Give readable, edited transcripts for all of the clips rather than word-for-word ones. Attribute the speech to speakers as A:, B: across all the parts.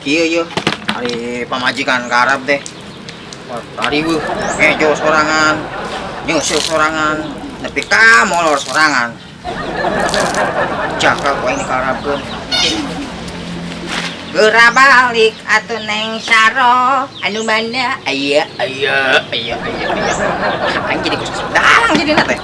A: kieu yeuh ari pamajikan karab teh. Tadi ngejo sorangan, nyusul sorangan, nepi ka molor sorangan. Jaka ku ini karabkeun. Geura balik atuh Neng Saro, anu mana? Aya. Aing jadi khusus dalang jadi teh.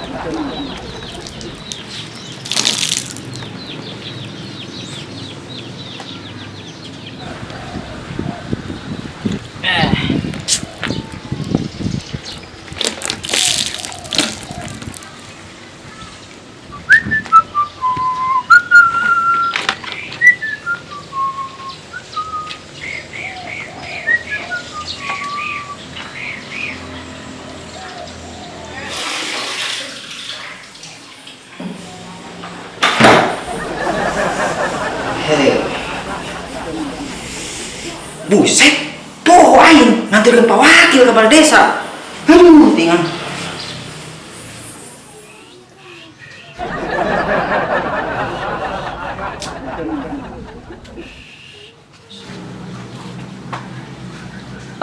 A: Buset, poho aing nganterkeun Pak Wakil ke balai desa. Aduh, tinggal.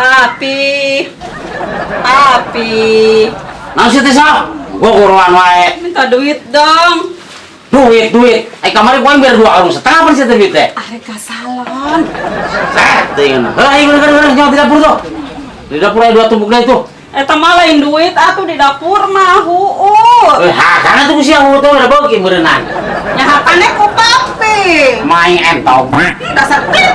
B: Papi.
C: Naon sih teh sok? Gua kuruan wae.
B: Minta duit dong.
C: Duit. Kamari gua biar 2 karung setengah apa sih teh duit teh?
B: Are ka salon.
C: Tinggal. Bener, nyawa di dapur tuh. Di dapur ada 2 tumpuk deh itu.
B: Eta mah lain duit atuh di dapur mah huut.
C: Karena tuh sia tuh udah bagi berenang.
B: Nyahakane ku papi.
C: Main entong.
B: Dasar pit.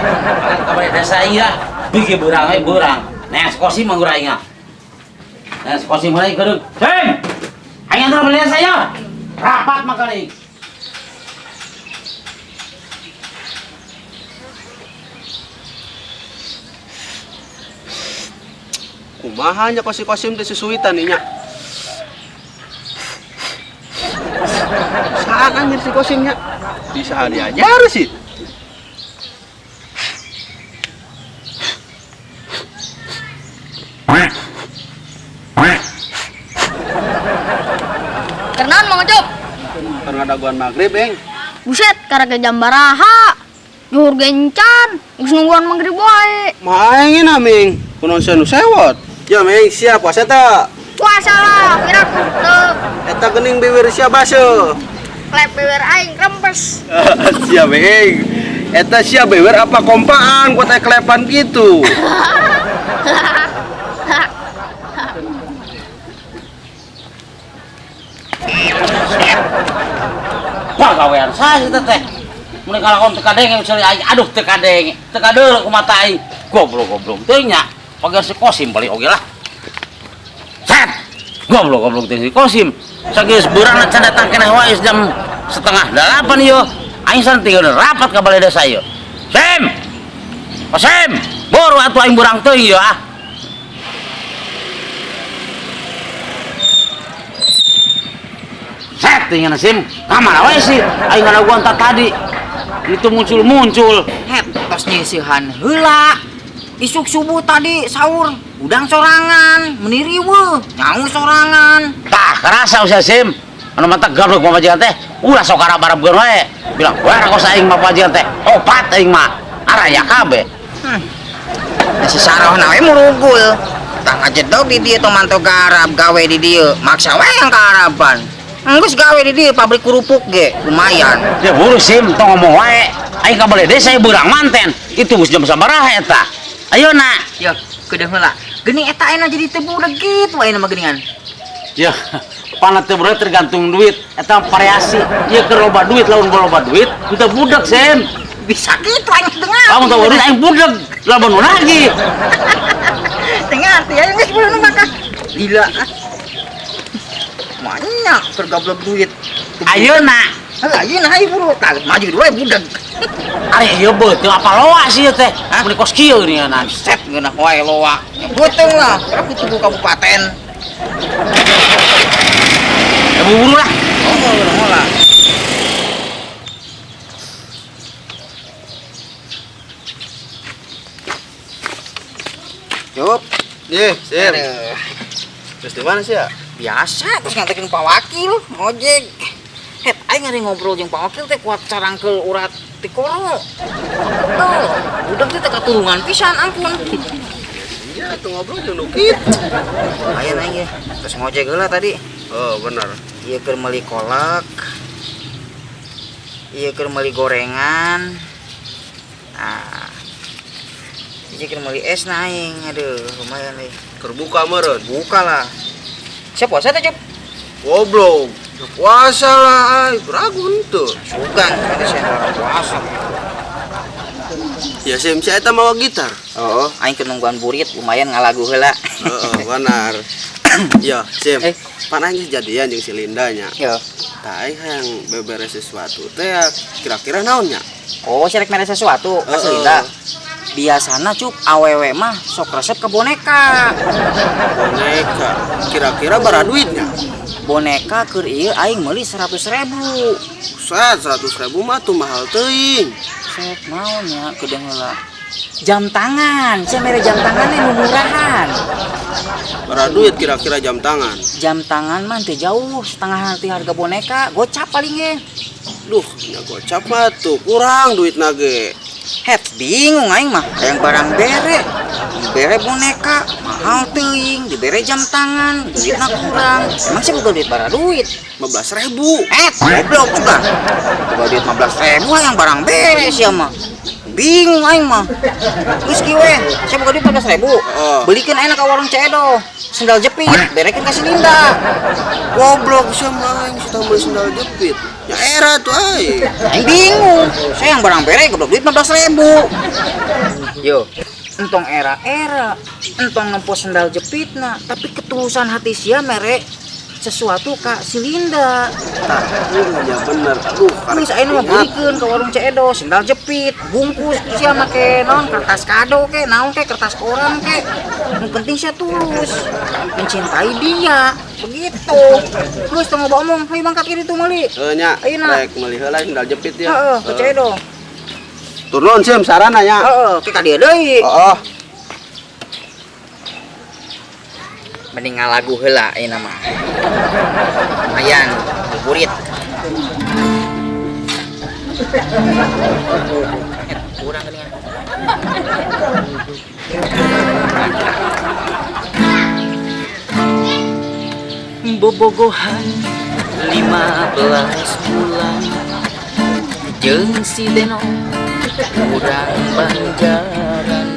C: Kamari desa iya. Bikin berang. Nah, sekosi mah urang ingat. Nah, sekosi mulai kedeung. Hei! Hanya antar beli saya. Rapat makanya.
D: Kumaha nya kosim teh susuitan nya. Saan anjir si kosimnya? Bisa diajar sih.
E: Kernaon Mang Ucup?
D: Karena daguan maghrib, Eng.
E: Buset, karena jam baraha. Juhur gencan, geus nungguan maghrib wae.
D: Maengin aming, kunaon nu sewot. Ya, Meng, siap puasa teh.
E: Puasa lah, kira teu
D: Eta geuning bibir sia baso.
E: klep bibir aing rempes.
D: Siap, Meng. Eta sia bewer apa kompaan buat klepan gitu.
C: Wah gawean saya teh. Mun kalakon teu kadenge misalnya aing aduh teu kadenge. Teu kadeul ku mata aing. Goblok teu nya. Pagar si Kosim balik oge lah. Set. Goblok teh si Kosim. Sageus beurang can datang keneh wae jam 7:30 ieu. Aing san tinggal rapat ka balai desa ieu. Sem. Kosim, boro atuh aing beurang teuing ieu ah. Set tinggal Sim. Kamana wae sih? Aing ngadaguan tadi. Itu muncul.
A: Het tos nyisihan heula. Isuk subuh tadi sahur udang sorangan, meniriweuh, nyawa sorangan.
C: Tah kerasa usia Sim. Anu mata gablok pamajikan teh. Ulah sok arab-arabkeun wae. Bilang, "Wah, kos aing mah pamajikan teh. Opat aing mah." Araya kabeh.
A: Si Sarohna we murugul. Tah ngajedog di dieu tong manto garab gawe di dieu. Maksa we yang kaaraban. Enggeus gawe di dieu pabrik kerupuk ge, lumayan.
C: Ya buru Sim, tong ngomong wae. Aing ka balai desa beurang manten. Itu geus jam sabaraha eta? Ayeuna.
A: Ya, kedeung heula. Geuning eta ayeuna jadi teu budak gitu wae mah geuningan.
C: Ya, panat teh bener tergantung duit. Eta variasi. Ieu keur loba duit lamun loba duit, teu budak Sim.
A: Bisa gitu aing dengar.
C: Kamu tahu duit aing budak. Lamun lagi.
A: Dengar teh aing geus beuleuh maka. Gila. Banyak tergablok duit.
C: Ayeuna.
A: Ayeuna hayu buru, tah maju dua budak.
C: Ari ieu beuteung apa loa sih ieu teh? Mun kos kieu geuningan.
A: Set ngeunah wae loa. Beuteung lah, aku tubuh kabupaten.
C: Ya buru lah.
A: Oh, lah.
D: Cup. Nih, Sir. Terus di mana sih ya?
A: Biasa, terus nganterin Pak Wakil, ngojek. Het, aing ngari ngobrol jeung Pak Wakil teh kuat carangkeul urat ti koro. Tuh, udah kita keturungan pisan ampun.
D: Iya, tuh ngobrol jeung nu kitu.
A: Ayeuna ieu. Terus ngojek heula tadi.
D: Oh, bener.
A: Ieu keur meuli kolak. Ieu keur meuli gorengan. Ah. Ieu keur meuli es na aing. Aduh, lumayan euy.
D: Terbuka meureun.
A: Buka lah. Siap puasa teh, Cep?
D: Goblok. Puasa lah, ay. Ragu henteu.
A: Sugan, ada saya puasa.
D: Ya Sim, saya eta mawa gitar.
A: Oh, aing keur nungguan burit lumayan ngalagu heula.
D: Heeh, benar. Ya, Sim. Pan aing geus jadian jeung si Linda nya.
A: Yo.
D: Tah aing hayang beberes sesuatu teh kira-kira naon nya?
A: Oh, si rek mere sesuatu, Mas Linda. Biasana Cup awewe mah sok resep ke boneka.
D: Boneka. Kira-kira bara duitnya?
A: Boneka keur ieu aing meuli 100.000.
D: Set 100.000 mah tuh mahal teuing.
A: Set naon nya kedeung heula. Jam tangan, saya mere jam tangan nu murahan.
D: Bara duit kira-kira jam tangan.
A: Jam tangan mah teu jauh setengah hati harga boneka, gocap paling ge.
D: Duh, nya gocap mah tuh kurang duitna ge.
A: Het bingung aing mah, hayang barang bere. Bere boneka mahal teuing, dibere jam tangan, duitna kurang. Emang sih bukan duit bara duit.
D: 15.000.
A: Goblok juga. Bukan duit 15.000 hayang barang bere sia mah. Bingung aing mah. Geus kieu we, saya buka duit 15.000. Belikeun ayeuna ka warung Ceedo. Sendal jepit, berekeun ka si Linda.
D: Goblok sama aing sudah beli sendal jepit. Ya era tuh ay.
A: Aing bingung. Saya yang barang bere goblok duit 15.000. Yo, entong era, entong nempo sendal jepitna, tapi ketulusan hati sia mere sesuatu ka si Linda.
D: Tah, ya bener. Aduh,
A: Geus ayeuna mah belikeun ka warung Ceedo sendal jepit, bungkus sia make naon kertas kado ke, naon ke kertas koran ke. Yang penting sia tulus mencintai dia. Begitu. Terus teu ngobrol omong, hayu mangkat kieu ditu meuli.
D: nya
A: Ayeuna.
D: rek meuli heula sendal jepit ya.
A: Heeh, ke Ceedo.
D: Turun Sim sarana nya.
A: Heeh, ke ka dieu deui.
D: Oh.
A: Mending ngalagu heula ayeuna mah. Lumayan, buburit. Kurang geuningan. Bobogohan 15 bulan jeung si Deno urang Banjaran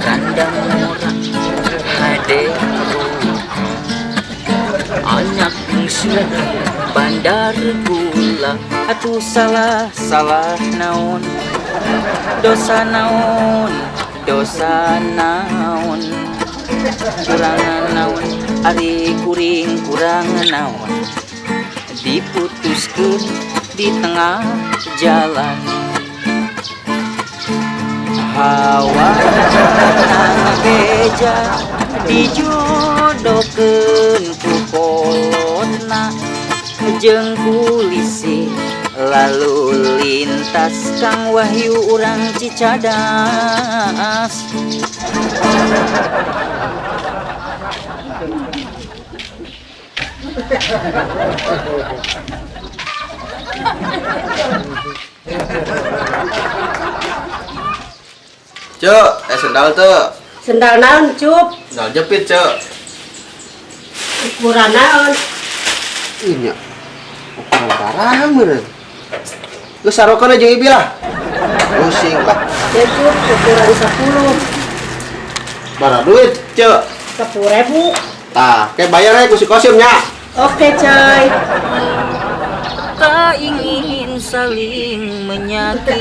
A: randang murah hade anak musuh bandar gula atuh salah naon dosa naon kurangan naon ari kuring kurangan naon diputuskeun di tengah jalan hawa beja dijodokeun ku kolotna jeung kulisi lalu lintas Kang Wahyu urang Cicadas.
D: Cek, sendal tuh.
B: Sendal naon, Cup?
D: Sendal jepit, Cek.
B: Ukuran naon?
D: Iya. Ukuran barang meureun. Geus sarokeun jeung Ibi lah. Pusing lah.
B: Ya, Cup, ukuran 10.
D: Bara duit, Cek.
B: 10.000.
D: Tah, kayak bayar aja ku si Kosim nya.
B: Oke, coy.
A: Tak ingin saling menyakiti.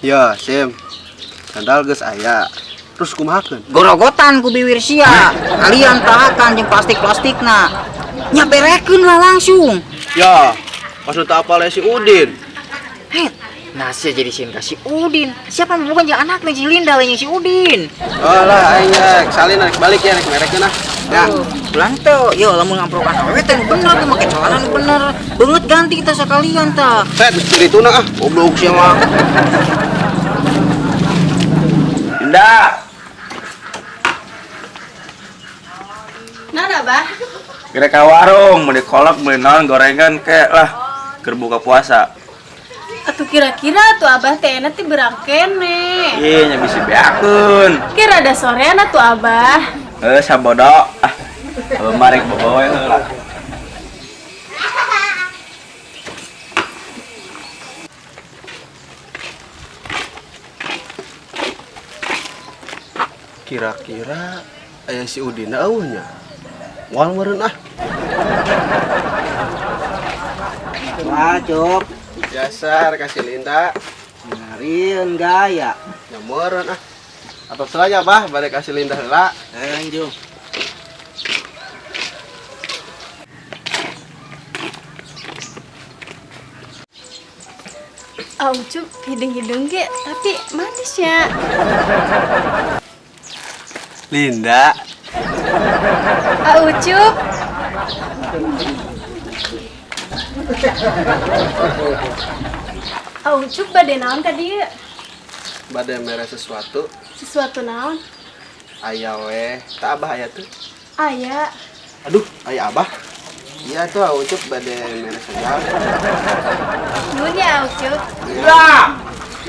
D: Ya, Sim. Sandal geus aya. Terus kumahakeun?
A: Gorogotan ku biwir sia. Kalian tahakan jeung plastik-plastikna. Nya berekeun lah langsung.
D: Ya, maksud apa si Udin?
A: Het, nasi jadi sin si Udin. Siapa yang bukan jeung anak si Linda lain si Udin.
D: Oh lah, aing rek salin rek balik ya rek merekeun ah. Ya.
A: Pulang tuh, yo lamun ngamprokan awewe teh bener teh make celana nu bener. Beungeut ganti kita sakalian tah.
D: Set spirituna ah, goblok sia mah. Linda.
B: Nana, Bah?
F: Kira ka warung, beli kolak, beli naon gorengan kek lah. Keur buka puasa.
B: Atuh kira-kira tuh Abah teh nanti berangkene.
F: Iya, nya bisi beakeun.
B: Kira ada soreana tuh Abah.
F: Sabodo. Abah marek bawa heula.
D: Kira-kira aya si Udin eueuhnya. Moal meureun ah.
A: Wah, Cuk.
D: Dasar kasih Linda.
A: Ngarian gaya.
D: Ya meureun ah. Atau selanya bah balik kasih Linda heula.
A: Lanjut.
B: Ucup hidung-hidung ge tapi manis ya.
D: Linda.
B: Ucup. Ucup bade naon ka dieu?
D: Bade mere sesuatu.
B: Sesuatu naon?
D: Aya we. Tak abah aya tuh.
B: Aya.
D: Aduh, aya abah. Iya tuh Ucup bade mere segala.
B: Nuhun ya Ucup.
F: Iya.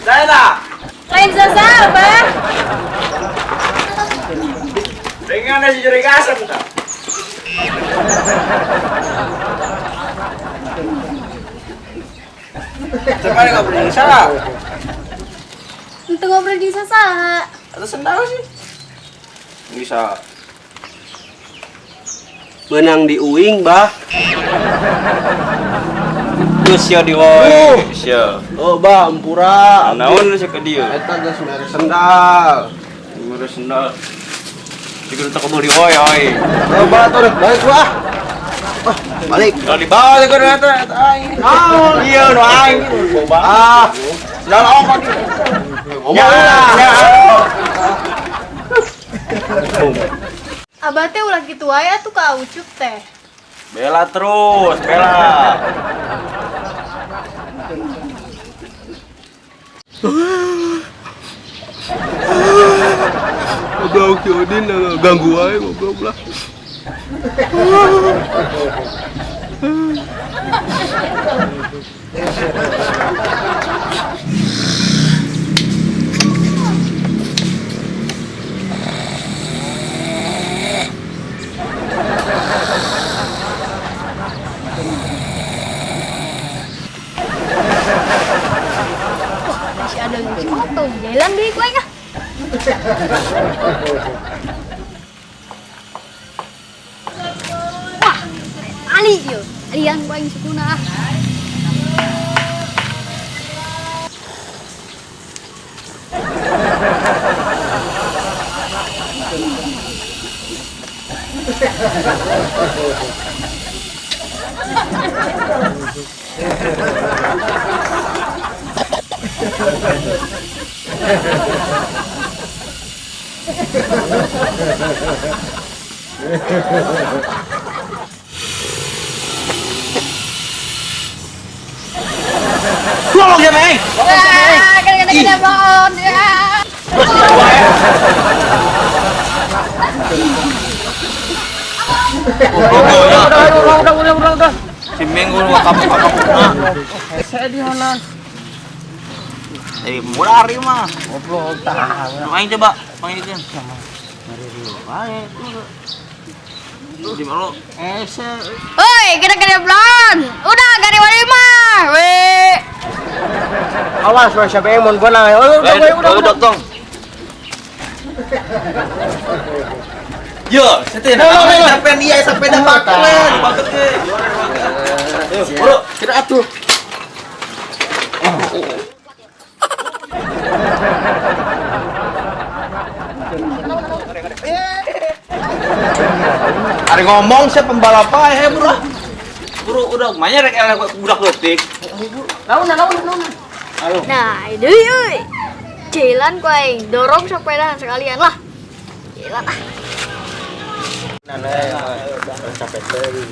F: Saya dah.
B: Lain sasa Abah.
F: Dengan si juri gasep ta. Coba ngobrol di sana.
B: Untuk ngobrol di sasa.
F: Atau sendal sih. Bisa.
D: Menang di uing, bah.
F: Geus ya di woi. Sia.
D: Oh, bah, ampura.
F: Naon sih ke dieu?
D: Eta geus mere sendal.
F: Ngurus sendal. Dikeun tak beli woi oi.
D: Oh, bah, tuh balik wah. Wah, balik.
F: Kalau dibawa ke eta aing.
D: Naon?
F: Iya, nu aing.
D: Ah,
F: Sendal apa di?
D: ngomong
B: Abah teh ulah gitu wae atuh ka Ucup teh.
F: Bela terus, bela.
D: Goblok si Udin ganggu wae goblok lah.
E: Masih ada lucu tuh, jalan deh gue ya. Wah, Ali yo, alian gue yang sukuna.
C: Tolong ya, Meng.
E: Gede-gede blon ya.
F: Udah. Si Minggu lu kapok-kapok. Saya di mana? Murah hari mah. Goblok tah. Main coba, panggilkeun. Mari dulu. Bae tuh. Di mana?
E: Woi, gede-gede blon. Udah gari wali mah. Weh.
D: Awas wah siapa yang mau benang.
F: Udah tong. Yo, setin.
D: Sampai dia sampai dapat.
F: Dipaket ke. Bro,
D: Kira atuh.
F: hari ngomong siapa pembalap aja, bro. Bro, udah mainnya rek elek budak leutik.
E: Nah, itu yuk. Jalan kuai, dorong sepeda sekalian lah. Jalan ah.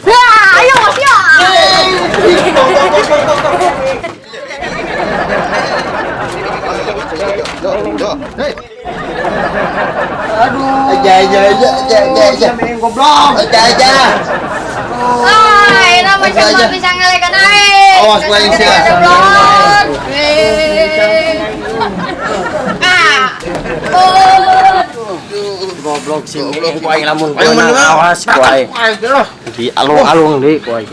E: Wah, ayo Mas ya.
D: Hei. Aduh. Aja. Goblok. Aja.
E: Ay, nama cuma bisa ngelekan air.
D: Awas lain sih.
F: Goblok sih, ini kuai lamun
D: Ayo,
F: awas kuai.
D: Ayo,
F: Di alung-alung deh kuai.